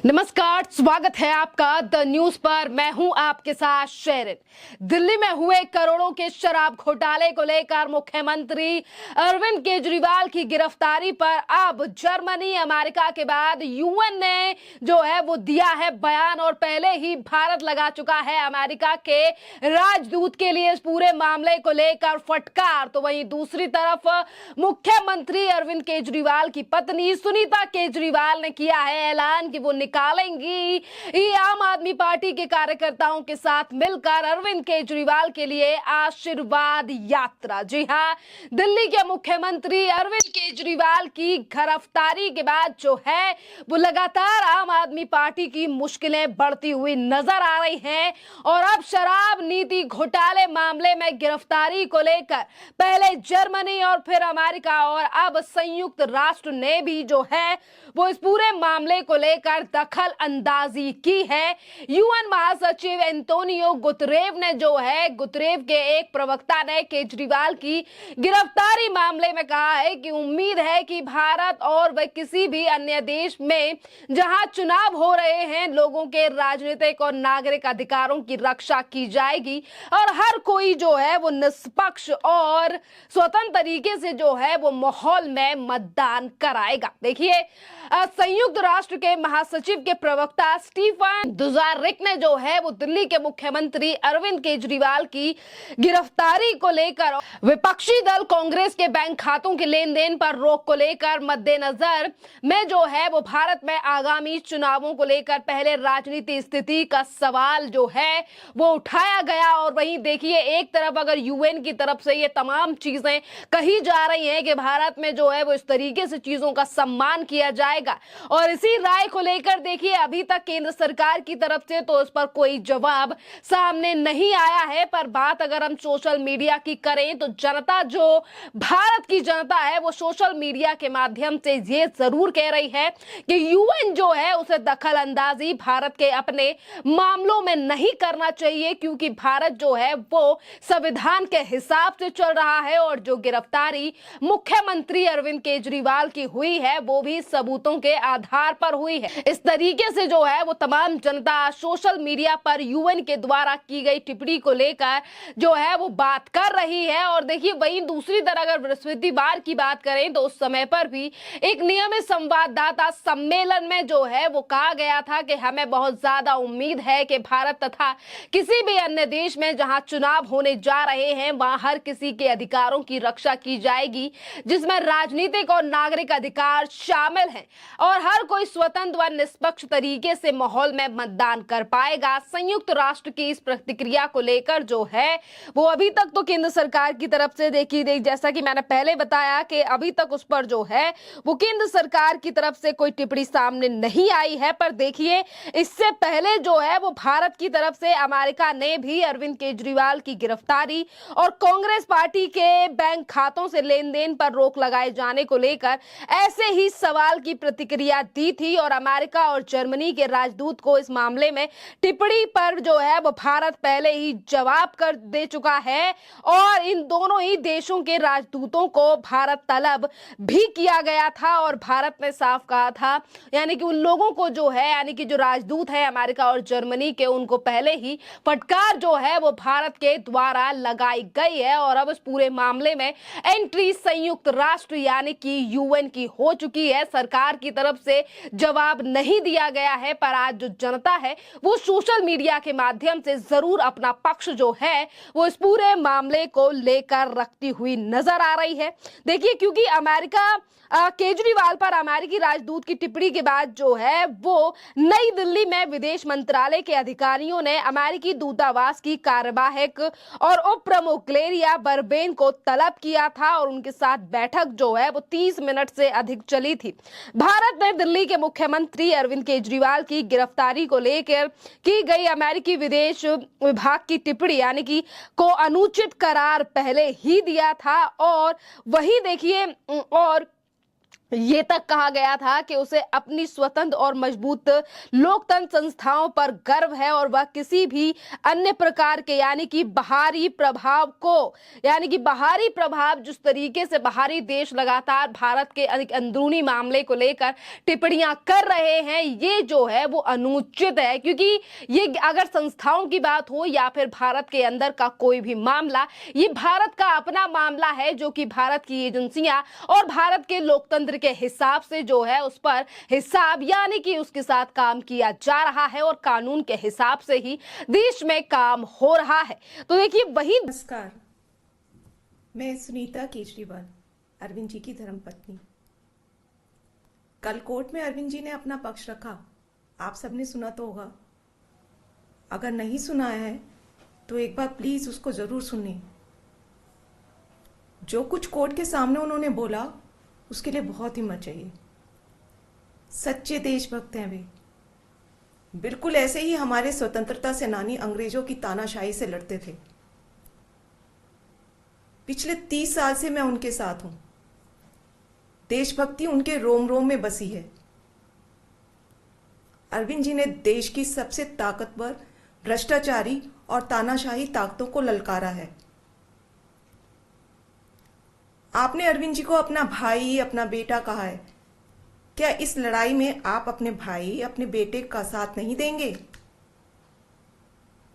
नमस्कार, स्वागत है आपका द न्यूज पर। मैं हूं आपके साथ शेरिन। दिल्ली में हुए करोड़ों के शराब घोटाले को लेकर मुख्यमंत्री अरविंद केजरीवाल की गिरफ्तारी पर अब जर्मनी, अमेरिका के बाद यूएन ने जो है वो दिया है बयान और पहले ही भारत लगा चुका है अमेरिका के राजदूत के लिए इस पूरे मामले को लेकर फटकार। तो वहीं दूसरी तरफ मुख्यमंत्री अरविंद केजरीवाल की पत्नी सुनीता केजरीवाल ने किया है ऐलान कि वो निकालेंगी ये आम आदमी पार्टी के कार्यकर्ताओं के साथ मिलकर अरविंद केजरीवाल के लिए आशीर्वाद यात्रा। जी हां, दिल्ली के मुख्यमंत्री अरविंद केजरीवाल की गिरफ्तारी के बाद जो है वो लगातार आम आदमी पार्टी की मुश्किलें बढ़ती हुई नजर आ रही हैं और अब शराब नीति घोटाले मामले में गिरफ्तारी को लेकर पहले जर्मनी और फिर अमेरिका और अब संयुक्त राष्ट्र ने भी जो है वो इस पूरे मामले को लेकर दखल अंदाजी की है। यूएन महासचिव एंटोनियो गुतरेव ने जो है गुतरेव के एक प्रवक्ता ने केजरीवाल की गिरफ्तारी मामले में कहा है कि उम्मीद है कि भारत और वह किसी भी अन्य देश में जहां चुनाव हो रहे हैं लोगों के राजनीतिक और नागरिक अधिकारों की रक्षा की जाएगी और हर कोई जो है वो निष्पक्ष और स्वतंत्र तरीके से जो है वो माहौल में मतदान कराएगा। देखिए, संयुक्त राष्ट्र के महासचिव के प्रवक्ता स्टीफन दुजारिक ने जो है वो दिल्ली के मुख्यमंत्री अरविंद केजरीवाल की गिरफ्तारी को लेकर विपक्षी दल कांग्रेस के बैंक खातों के लेन देन पर रोक को लेकर मद्देनजर में जो है वो भारत में आगामी चुनावों को लेकर पहले राजनीति स्थिति का सवाल जो है वो उठाया गया। और वहीं देखिए, एक तरफ अगर यूएन की तरफ से ये तमाम चीजें कही जा रही हैं कि भारत में जो है वो इस तरीके से चीजों का सम्मान किया जाएगा और इसी राय को लेकर देखिए अभी तक केंद्र सरकार की तरफ से तो उस पर कोई जवाब सामने नहीं आया है। पर बात अगर हम सोशल मीडिया की करें तो जनता, जो भारत की जनता है, वो सोशल मीडिया के माध्यम से ये जरूर कह रही है कि यूएन जो है उसे दखल अंदाजी भारत के अपने मामलों में नहीं करना चाहिए क्योंकि भारत जो है वो संविधान के हिसाब से चल रहा है और जो गिरफ्तारी मुख्यमंत्री अरविंद केजरीवाल की हुई है वो भी सबूतों के आधार पर हुई है। इस तरीके से जो है वो तमाम जनता सोशल मीडिया पर यूएन के द्वारा की गई टिप्पणी को लेकर जो है वो बात कर रही है। और देखिए, वहीं दूसरी तरह अगर बृहस्पतिवार की बात करें तो उस समय पर भी एक नियमित संवाददाता सम्मेलन में जो है वो कहा गया था कि हमें बहुत ज्यादा उम्मीद है कि भारत तथा किसी भी अन्य देश में जहां चुनाव होने जा रहे हैं वहां हर किसी के अधिकारों की रक्षा की जाएगी जिसमें राजनीतिक और नागरिक अधिकार शामिल हैं और हर कोई स्वतंत्र व निष्पक्ष तरीके से माहौल में मतदान कर पाएगा। संयुक्त राष्ट्र की इस प्रतिक्रिया को लेकर जो है वो अभी तक तो केंद्र सरकार की तरफ से देखिए जैसा कि मैंने पहले बताया कि अभी तक उस पर जो है वो केंद्र सरकार की तरफ से कोई टिप्पणी सामने नहीं आई है। पर देखिए, इससे पहले जो है वो भारत की तरफ से अमेरिका ने भी अरविंद केजरीवाल की गिरफ्तारी और कांग्रेस पार्टी के बैंक खातों से लेन देन पर रोक लगाए जाने को लेकर ऐसे ही सवाल की प्रतिक्रिया दी थी और अमेरिका और जर्मनी के राजदूत को इस मामले में टिप्पणी पर जो है वो भारत पहले ही जवाब कर दे चुका है और इन दोनों ही देशों के राजदूतों को भारत तलब भी किया गया था और भारत ने साफ कहा था यानी कि उन लोगों को जो है यानी कि जो राजदूत है अमेरिका और जर्मनी के उनको पहले ही फटकार जो है वो भारत के द्वारा लगाई गई है और अब इस पूरे मामले में एंट्री संयुक्त राष्ट्र यानी कि यूएन की हो चुकी है। सरकार की तरफ से जवाब नहीं दिया गया है पर आज जो जनता है वो सोशल मीडिया के माध्यम से जरूर अपना पक्ष जो है वो इस पूरे मामले को लेकर रखती हुई नजर आ रही है। देखिए, क्योंकि अमेरिका केजरीवाल पर अमेरिकी राजदूत की टिप्पणी के बाद जो है वो नई दिल्ली में विदेश मंत्रालय के अधिकारियों ने अमेरिकी दूतावास की कार्यवाहक और उप प्रमुख ग्लेरिया बर्बेन को तलब किया था और उनके साथ बैठक जो है वो 30 मिनट से अधिक चली थी। भारत ने दिल्ली के मुख्यमंत्री अरविंद केजरीवाल की गिरफ्तारी को लेकर की गई अमेरिकी विदेश विभाग की टिप्पणी यानी कि को अनुचित करार पहले ही दिया था और वही देखिए और ये तक कहा गया था कि उसे अपनी स्वतंत्र और मजबूत लोकतंत्र संस्थाओं पर गर्व है और वह किसी भी अन्य प्रकार के यानी कि बाहरी प्रभाव जिस तरीके से बाहरी देश लगातार भारत के अंदरूनी मामले को लेकर टिप्पणियां कर रहे हैं, ये जो है वो अनुचित है। क्योंकि ये अगर संस्थाओं की बात हो या फिर भारत के अंदर का कोई भी मामला, ये भारत का अपना मामला है जो कि भारत की एजेंसियां और भारत के लोकतंत्र के हिसाब से जो है उस पर हिसाब यानी कि उसके साथ काम किया जा रहा है और कानून के हिसाब से ही देश में काम हो रहा है। तो देखिए वही। नमस्कार, मैं सुनीता केजरीवाल, अरविंद जी की धर्मपत्नी। कल कोर्ट में अरविंद जी ने अपना पक्ष रखा, आप सबने सुना तो होगा। अगर नहीं सुना है तो एक बार प्लीज उसको जरूर सुनिए। जो कुछ कोर्ट के सामने उन्होंने बोला उसके लिए बहुत हिम्मत चाहिए। सच्चे देशभक्त हैं वे। बिल्कुल ऐसे ही हमारे स्वतंत्रता सेनानी अंग्रेजों की तानाशाही से लड़ते थे। पिछले 30 साल से मैं उनके साथ हूं। देशभक्ति उनके रोम रोम में बसी है। अरविंद जी ने देश की सबसे ताकतवर, भ्रष्टाचारी और तानाशाही ताकतों को ललकारा है। आपने अरविंद जी को अपना भाई, अपना बेटा कहा है। क्या इस लड़ाई में आप अपने भाई, अपने बेटे का साथ नहीं देंगे?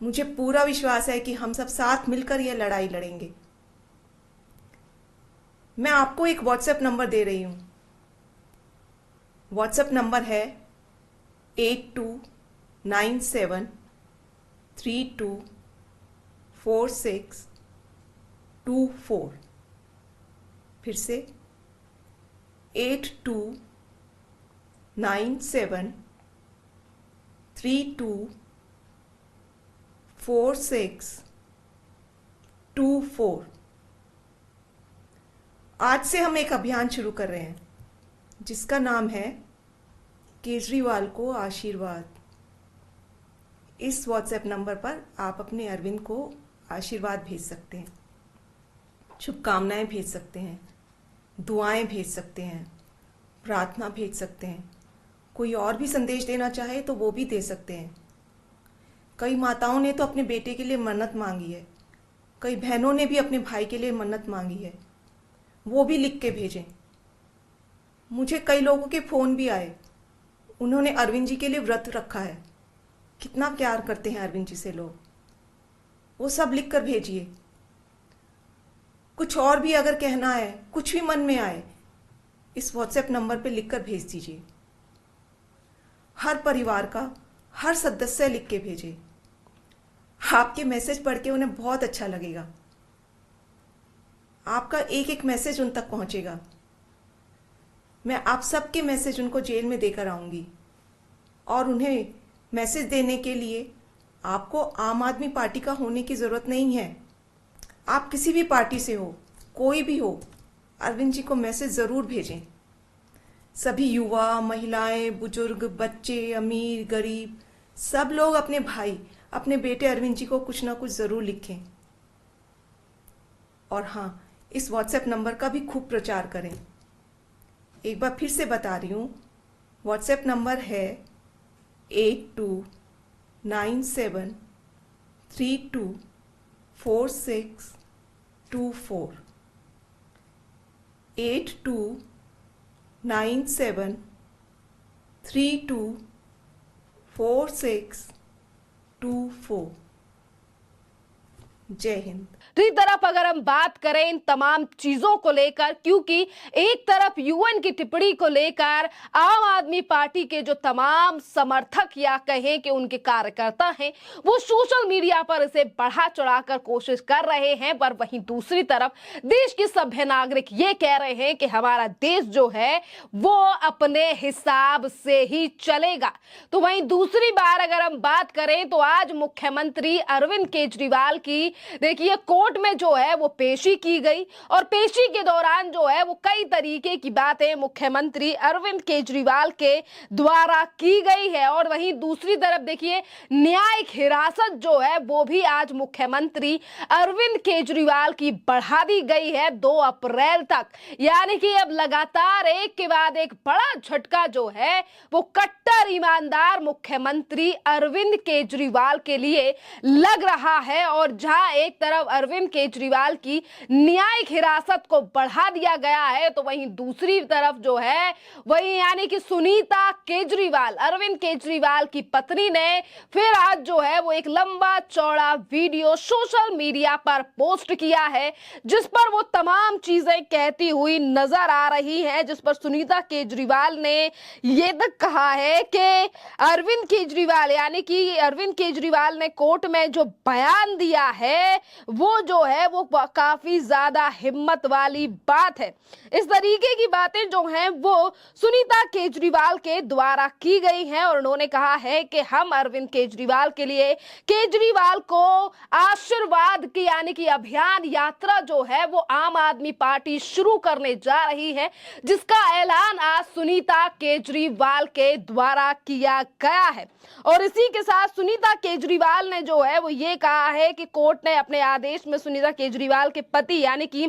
मुझे पूरा विश्वास है कि हम सब साथ मिलकर यह लड़ाई लड़ेंगे। मैं आपको एक व्हाट्सएप नंबर दे रही हूं। व्हाट्सएप नंबर है 8297324624। फिर से 8297324624। आज से हम एक अभियान शुरू कर रहे हैं जिसका नाम है केजरीवाल को आशीर्वाद। इस व्हाट्सएप नंबर पर आप अपने अरविंद को आशीर्वाद भेज सकते हैं, शुभकामनाएं भेज सकते हैं, दुआएं भेज सकते हैं, प्रार्थना भेज सकते हैं। कोई और भी संदेश देना चाहे तो वो भी दे सकते हैं। कई माताओं ने तो अपने बेटे के लिए मन्नत मांगी है, कई बहनों ने भी अपने भाई के लिए मन्नत मांगी है, वो भी लिख के भेजें। मुझे कई लोगों के फ़ोन भी आए, उन्होंने अरविंद जी के लिए व्रत रखा है। कितना प्यार करते हैं अरविंद जी से लोग, वो सब लिख कर भेजिए। कुछ और भी अगर कहना है, कुछ भी मन में आए, इस व्हाट्सएप नंबर पे लिखकर भेज दीजिए। हर परिवार का हर सदस्य लिख के भेजे। आपके मैसेज पढ़ के उन्हें बहुत अच्छा लगेगा। आपका एक एक मैसेज उन तक पहुंचेगा। मैं आप सबके मैसेज उनको जेल में देकर आऊंगी। और उन्हें मैसेज देने के लिए आपको आम आदमी पार्टी का होने की जरूरत नहीं है। आप किसी भी पार्टी से हो, कोई भी हो, अरविंद जी को मैसेज जरूर भेजें। सभी युवा, महिलाएं, बुजुर्ग, बच्चे, अमीर, गरीब, सब लोग अपने भाई, अपने बेटे अरविंद जी को कुछ ना कुछ जरूर लिखें। और हाँ, इस व्हाट्सएप नंबर का भी खूब प्रचार करें। एक बार फिर से बता रही हूँ, व्हाट्सएप नंबर है 8297324624। 8297324624। जय हिंद। दूसरी तरफ अगर हम बात करें इन तमाम चीजों को लेकर, क्योंकि एक तरफ यूएन की टिप्पणी को लेकर आम आदमी पार्टी के जो तमाम समर्थक या कहें कि उनके कार्यकर्ता हैं, वो सोशल मीडिया पर इसे बढ़ा चढ़ाकर कोशिश कर रहे हैं, पर वहीं दूसरी तरफ देश के सभ्य नागरिक ये कह रहे हैं कि हमारा देश जो है वो अपने हिसाब से ही चलेगा। तो वहीं दूसरी बार अगर हम बात करें तो आज मुख्यमंत्री अरविंद केजरीवाल की देखिए कोर्ट में जो है वो पेशी की गई और पेशी के दौरान जो है वो कई तरीके की बातें मुख्यमंत्री अरविंद केजरीवाल के द्वारा की गई है। और वहीं दूसरी तरफ देखिए न्यायिक हिरासत जो है वो भी आज मुख्यमंत्री अरविंद केजरीवाल की बढ़ा दी गई है 2 अप्रैल तक। यानी कि अब लगातार एक के बाद एक बड़ा झटका जो है वो कट्टर ईमानदार मुख्यमंत्री अरविंद केजरीवाल के लिए लग रहा है। और जहां एक तरफ अरविंद केजरीवाल की न्यायिक हिरासत को बढ़ा दिया गया है तो वहीं दूसरी तरफ जो है वही यानी कि सुनीता केजरीवाल अरविंद केजरीवाल की पत्नी ने फिर आज जो है वो एक लंबा चौड़ा वीडियो सोशल मीडिया पर पोस्ट किया है जिस पर वो तमाम चीजें कहती हुई नजर आ रही हैं। जिस पर सुनीता केजरीवाल ने ये तक कहा है कि अरविंद केजरीवाल यानी कि अरविंद केजरीवाल ने कोर्ट में जो बयान दिया है वो जो है वो काफी ज्यादा हिम्मत वाली बात है। इस तरीके की बातें जो हैं वो सुनीता केजरीवाल के द्वारा की गई हैं और उन्होंने कहा है कि हम अरविंद केजरीवाल के लिए केजरीवाल को आशीर्वाद की यानी कि अभियान यात्रा जो है वो आम आदमी पार्टी शुरू करने जा रही है जिसका ऐलान आज सुनीता केजरीवाल के द्वारा किया गया है। और इसी के साथ सुनीता केजरीवाल ने जो है वो ये कहा है कि कोर्ट ने अपने आदेश में सुनीता केजरीवाल के पति यानी कि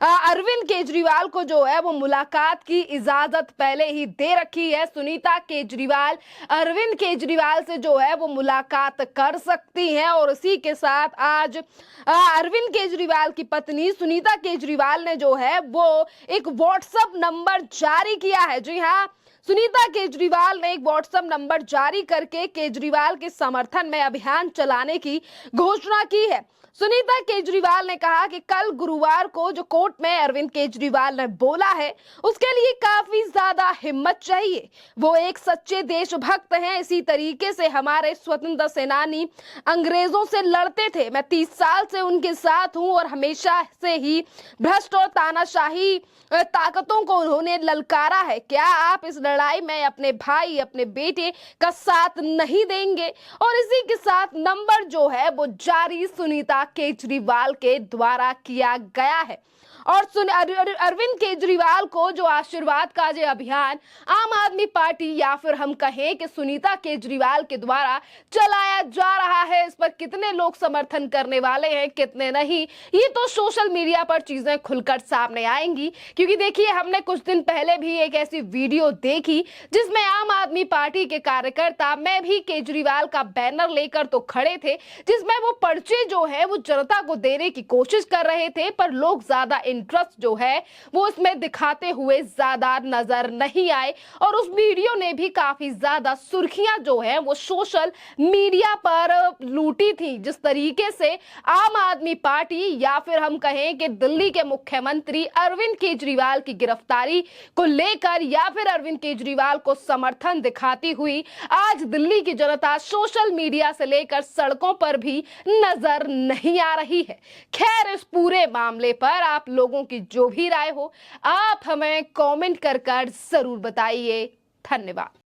अरविंद केजरीवाल को जो है वो मुलाकात की इजाजत पहले ही दे रखी है। सुनीता केजरीवाल अरविंद केजरीवाल से जो है वो मुलाकात कर सकती हैं। और इसी के साथ आज अरविंद केजरीवाल की पत्नी सुनीता केजरीवाल ने जो है वो एक व्हाट्सएप नंबर जारी किया है। जी हाँ, सुनीता केजरीवाल ने एक व्हाट्सएप नंबर जारी करके केजरीवाल के समर्थन में अभियान चलाने की घोषणा की है। सुनीता केजरीवाल ने कहा कि कल गुरुवार को जो कोर्ट में अरविंद केजरीवाल ने बोला है उसके लिए काफी ज्यादा हिम्मत चाहिए। वो एक सच्चे देशभक्त हैं। इसी तरीके से हमारे स्वतंत्रता सेनानी अंग्रेजों से लड़ते थे। मैं 30 साल से उनके साथ हूं और हमेशा से ही भ्रष्ट और तानाशाही ताकतों को उन्होंने ललकारा है। क्या आप इस लड़ाई में अपने भाई अपने बेटे का साथ नहीं देंगे? और इसी के साथ नंबर जो है वो जारी सुनीता केजरीवाल के द्वारा किया गया है। और अरविंद केजरीवाल को जो आशीर्वाद का जो अभियान आम आदमी पार्टी या फिर हम कहें कि सुनीता केजरीवाल के द्वारा चलाया जा रहा है, इस पर कितने लोग समर्थन करने वाले हैं कितने नहीं, ये तो सोशल मीडिया पर चीजें खुलकर सामने आएंगी। क्योंकि देखिए हमने कुछ दिन पहले भी एक ऐसी वीडियो देखी जिसमें आम आदमी पार्टी के कार्यकर्ता मैं भी केजरीवाल का बैनर लेकर तो खड़े थे, जिसमें वो पर्चे जो है वो जनता को देने की कोशिश कर रहे थे, पर लोग ज्यादा इंटरेस्ट जो है वो इसमें दिखाते हुए ज्यादा नजर नहीं आए। और उस वीडियो ने भी काफी ज्यादा सुर्खियां जो है वो सोशल मीडिया पर लूटी थी। जिस तरीके से आम आदमी पार्टी या फिर हम कहें कि दिल्ली के मुख्यमंत्री अरविंद केजरीवाल की गिरफ्तारी को लेकर या फिर अरविंद केजरीवाल को समर्थन दिखाती हुई आज दिल्ली की जनता सोशल मीडिया से लेकर सड़कों पर भी नजर नहीं आ रही है। खैर इस पूरे मामले पर आप लोगों की जो भी राय हो आप हमें कमेंट कर जरूर बताइए। धन्यवाद।